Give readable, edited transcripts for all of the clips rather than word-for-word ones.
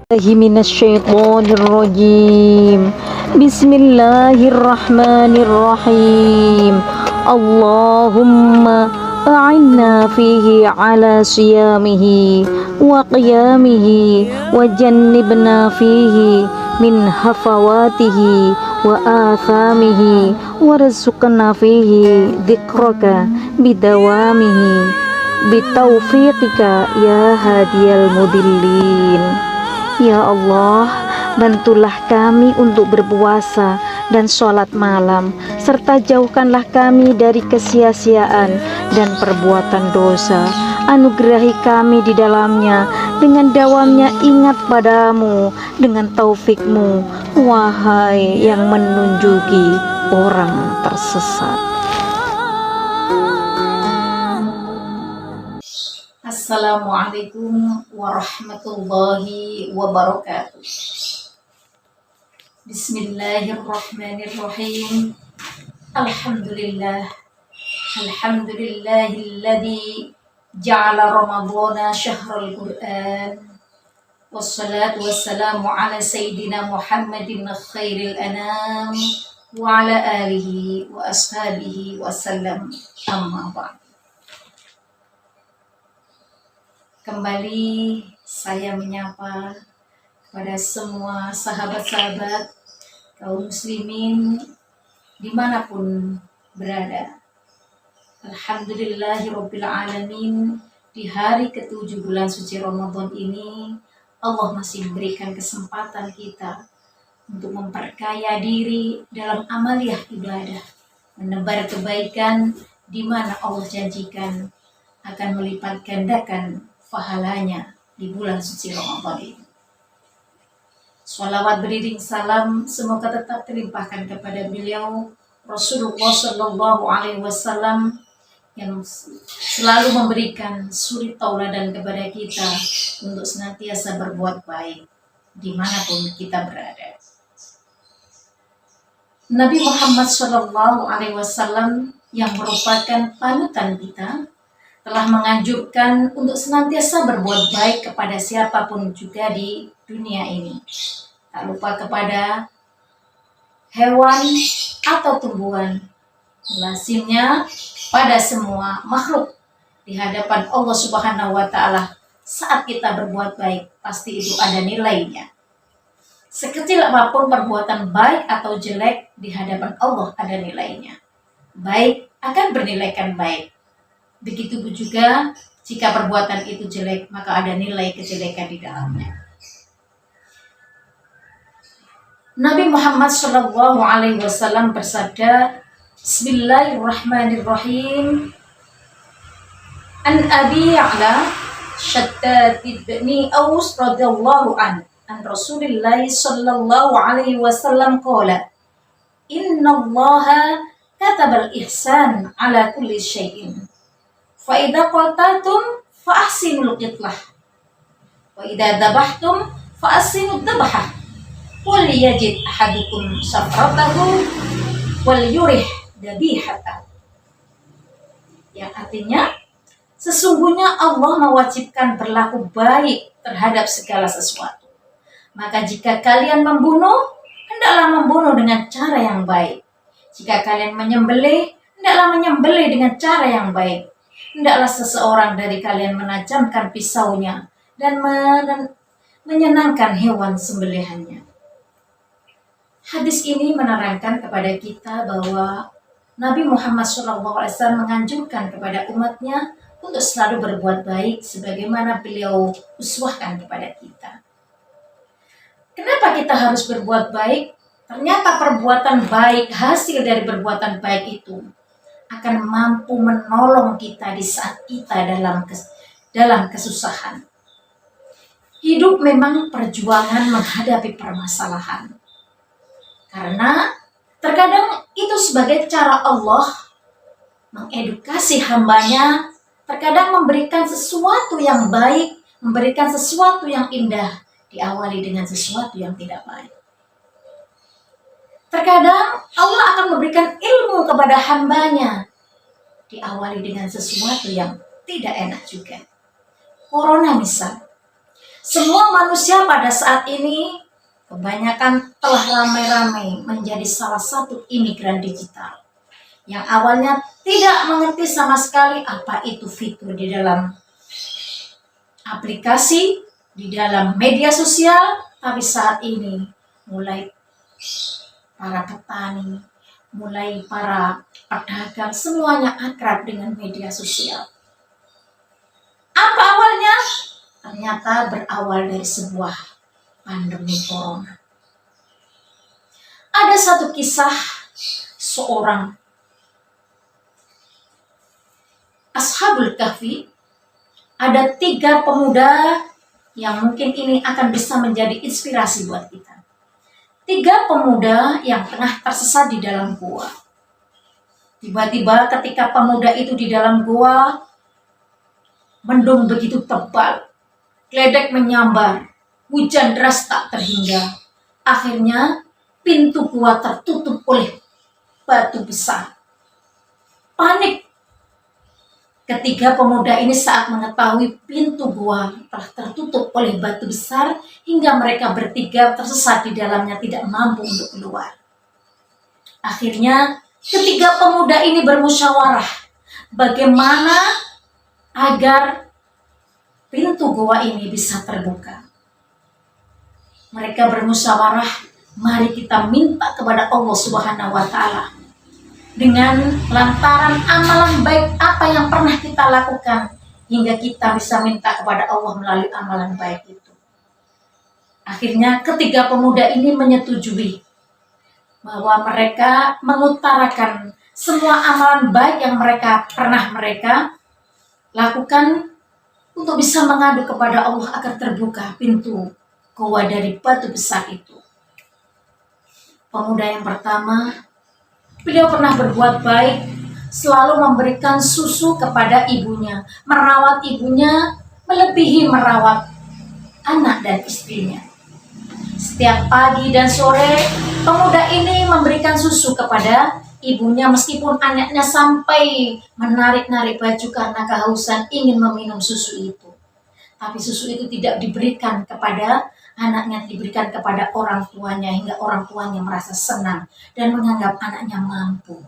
Minasyaitonirrajim. Bismillahirrahmanirrahim. Allahumma a'inna fihi ala siyamihi wa qiyamihi wa jannibna fihi min hafawatihi wa athamihi warzuqna fihi dzikraka bidawamihi bitaufiqika ya hadiyal mudillin. Ya Allah, bantulah kami untuk berpuasa dan sholat malam, serta jauhkanlah kami dari kesia-siaan dan perbuatan dosa. Anugerahi kami di dalamnya dengan dawamnya ingat padamu, dengan taufikmu, wahai yang menunjuki orang tersesat. Assalamualaikum warahmatullahi wabarakatuh. Bismillahirrahmanirrahim. Alhamdulillahilladzi ja'ala ramadhana syahrul Qur'an. Wassalatu wassalamu ala sayyidina Muhammadin khairil anam wa ala alihi wa ashabihi wasallam. Amma ba'd. Kembali saya menyapa kepada semua sahabat-sahabat kaum muslimin dimanapun berada. Alhamdulillahirabbil alamin, di hari ke-7 bulan suci Ramadan ini Allah masih memberikan kesempatan kita untuk memperkaya diri dalam amaliyah ibadah, menebar kebaikan di mana Allah janjikan akan melipat gandakan pahalanya di bulan suci Ramadan ini. Shalawat beriring salam semoga tetap terlimpahkan kepada beliau Rasulullah Shallallahu Alaihi Wasallam yang selalu memberikan suri tauladan kepada kita untuk senantiasa berbuat baik dimanapun kita berada. Nabi Muhammad Shallallahu Alaihi Wasallam yang merupakan panutan kita telah menganjurkan untuk senantiasa berbuat baik kepada siapapun juga di dunia ini. Tak lupa kepada hewan atau tumbuhan. Lazimnya pada semua makhluk di hadapan Allah Subhanahu wa Ta'ala, saat kita berbuat baik pasti itu ada nilainya. Sekecil apapun perbuatan baik atau jelek di hadapan Allah ada nilainya. Baik akan bernilaikan baik. Begitu juga jika perbuatan itu jelek, maka ada nilai kejelekan di dalamnya. Nabi Muhammad Shallallahu Alaihi Wasallam bersabda, Bismillahirrahmanirrahim. An Abi Ya'la Shaddad ibn Aus radhiyallahu an Rasulillah Shallallahu Alaihi Wasallam qala, Inna Allaha katabal ihsan ala kulli syai'in. Fa'idha qataltum fa'ahsinul qitlah wa idha dabahtum fa'ahsinul dabahah wal yajid ahadukum syafratahu wal yurih dabihatahu. Yang artinya, sesungguhnya Allah mewajibkan berlaku baik terhadap segala sesuatu. Maka jika kalian membunuh, hendaklah membunuh dengan cara yang baik. Jika kalian menyembelih, hendaklah menyembelih dengan cara yang baik. Hendaklah seseorang dari kalian menajamkan pisaunya dan menyenangkan hewan sembelihannya. Hadis ini menerangkan kepada kita bahwa Nabi Muhammad SAW menganjurkan kepada umatnya untuk selalu berbuat baik sebagaimana beliau uswahkan kepada kita. Kenapa kita harus berbuat baik? Ternyata perbuatan baik, hasil dari perbuatan baik itu akan mampu menolong kita di saat kita dalam kesusahan. Hidup memang perjuangan menghadapi permasalahan. Karena terkadang itu sebagai cara Allah mengedukasi hambanya, terkadang memberikan sesuatu yang baik, memberikan sesuatu yang indah, diawali dengan sesuatu yang tidak baik. Terkadang Allah akan memberikan ilmu kepada hambanya, diawali dengan sesuatu yang tidak enak juga. Corona misal, Semua manusia pada saat ini kebanyakan telah ramai-ramai menjadi salah satu imigran digital yang awalnya tidak mengerti sama sekali apa itu fitur di dalam aplikasi, di dalam media sosial, tapi saat ini mulai para petani, mulai para pedagang, semuanya akrab dengan media sosial. Apa awalnya? Ternyata berawal dari sebuah pandemi corona. Ada satu kisah seorang Ashabul Kahfi, ada 3 pemuda yang mungkin ini akan bisa menjadi inspirasi buat kita. 3 pemuda yang tengah tersesat di dalam gua. Tiba-tiba ketika pemuda itu di dalam gua, mendung begitu tebal, geledek menyambar, hujan deras tak terhingga. Akhirnya pintu gua tertutup oleh batu besar. Panik ketiga pemuda ini saat mengetahui pintu gua telah tertutup oleh batu besar hingga mereka bertiga tersesat di dalamnya, tidak mampu untuk keluar. Akhirnya ketiga pemuda ini bermusyawarah bagaimana agar pintu gua ini bisa terbuka. Mereka bermusyawarah, mari kita minta kepada Allah Subhanahu wa Ta'ala. Dengan lantaran amalan baik apa yang pernah kita lakukan, hingga kita bisa minta kepada Allah melalui amalan baik itu. Akhirnya ketiga pemuda ini menyetujui bahwa mereka mengutarakan semua amalan baik yang mereka lakukan untuk bisa mengadu kepada Allah agar terbuka pintu gua dari batu besar itu. Pemuda yang pertama, beliau pernah berbuat baik, selalu memberikan susu kepada ibunya, merawat ibunya melebihi merawat anak dan istrinya. Setiap pagi dan sore, pemuda ini memberikan susu kepada ibunya meskipun anaknya sampai menarik-narik baju karena kehausan ingin meminum susu itu. Tapi susu itu tidak diberikan kepada anaknya, diberikan kepada orang tuanya hingga orang tuanya merasa senang dan menganggap anaknya mampu.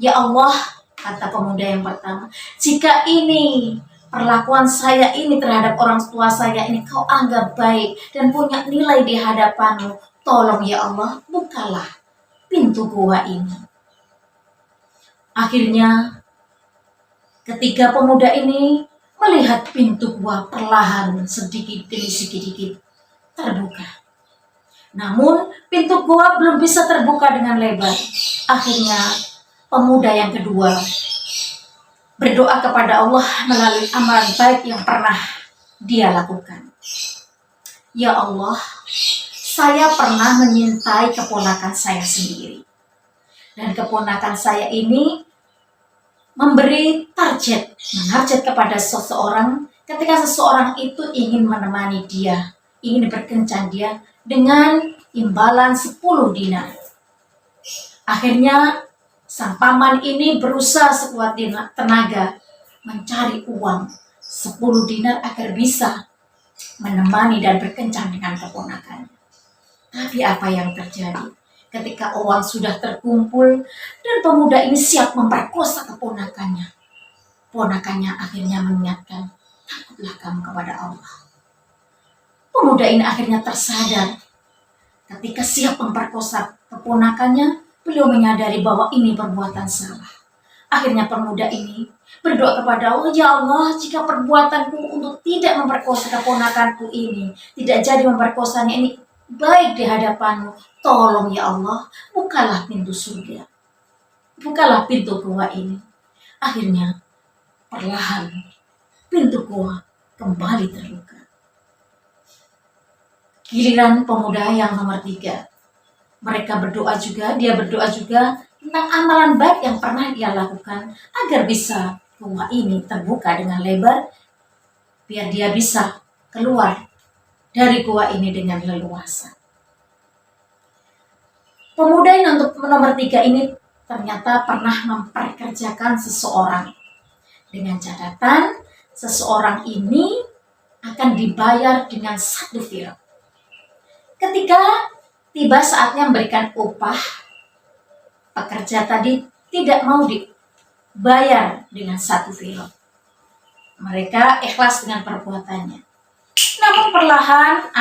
Ya Allah, kata pemuda yang pertama, jika ini perlakuan saya ini terhadap orang tua saya ini kau anggap baik dan punya nilai di hadapanmu, tolong ya Allah, bukalah pintu gua ini. Akhirnya ketiga pemuda ini melihat pintu gua perlahan sedikit demi sedikit terbuka. Namun pintu gua belum bisa terbuka dengan lebar. Akhirnya pemuda yang kedua berdoa kepada Allah melalui amalan baik yang pernah dia lakukan. Ya Allah, saya pernah menyintai keponakan saya sendiri. Dan keponakan saya ini memberi menarget kepada seseorang ketika seseorang itu ingin menemani dia, ingin berkencan dia dengan imbalan 10 dinar. Akhirnya sang paman ini berusaha sekuat tenaga mencari uang 10 dinar agar bisa menemani dan berkencan dengan keponakannya. Tapi apa yang terjadi? Ketika uang sudah terkumpul dan pemuda ini siap memperkosa keponakannya, ponakannya akhirnya mengingatkan, takutlah kamu kepada Allah. Pemuda ini akhirnya tersadar. Ketika siap memperkosa keponakannya, beliau menyadari bahwa ini perbuatan salah. Akhirnya pemuda ini berdoa kepada Allah, ya Allah, jika perbuatanku untuk tidak memperkosa keponakanku ini, tidak jadi memperkosanya ini baik di hadapanmu, tolong ya Allah, bukalah pintu surga, bukalah pintu gua ini. Akhirnya perlahan pintu gua kembali terbuka. Giliran pemuda yang nomor 3, mereka berdoa juga, dia berdoa juga tentang amalan baik yang pernah dia lakukan agar bisa gua ini terbuka dengan lebar, biar dia bisa keluar dari gua ini dengan leluasa. Pemuda yang untuk nomor 3 ini ternyata pernah memperkerjakan seseorang dengan catatan seseorang ini akan dibayar dengan 1 dirham. Ketika tiba saatnya memberikan upah, pekerja tadi tidak mau dibayar dengan 1 dirham. Mereka ikhlas dengan perbuatannya. Namun perlahan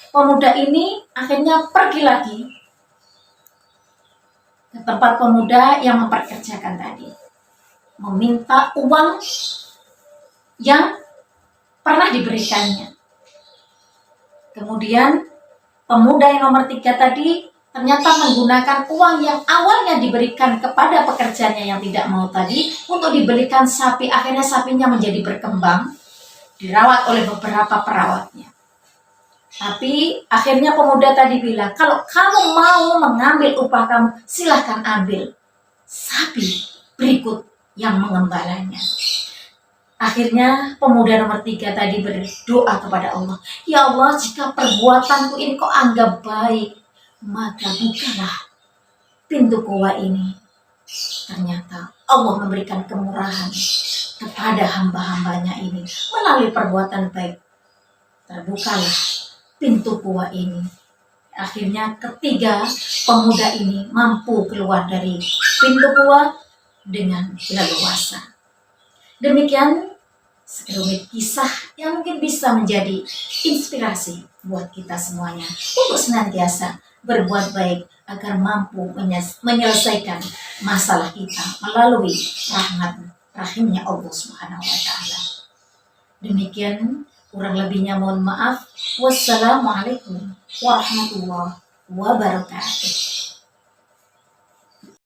pemuda ini akhirnya pergi lagi ke tempat pemuda yang memperkerjakan tadi, meminta uang yang pernah diberikannya. Kemudian pemuda yang nomor 3 tadi ternyata menggunakan uang yang awalnya diberikan kepada pekerjanya yang tidak mau tadi untuk dibelikan sapi. Akhirnya sapinya menjadi berkembang, dirawat oleh beberapa perawatnya. Tapi akhirnya pemuda tadi bilang, kalau kamu mau mengambil upah kamu, silahkan ambil sapi berikut yang mengembalanya. Akhirnya pemuda nomor 3 tadi berdoa kepada Allah, ya Allah, jika perbuatanku ini kau anggap baik, maka bukalah pintu gua ini. Ternyata Allah memberikan kemurahan kepada hamba-hambanya ini melalui perbuatan baik. Terbukalah pintu gua ini. Akhirnya ketiga pemuda ini mampu keluar dari pintu gua dengan leluasa. Demikian sekelumit kisah yang mungkin bisa menjadi inspirasi buat kita semuanya untuk senantiasa berbuat baik agar mampu menyelesaikan masalah kita melalui rahimnya Allah Subhanahu wa taala. Demikian, kurang lebihnya mohon maaf. Wassalamualaikum warahmatullahi wabarakatuh.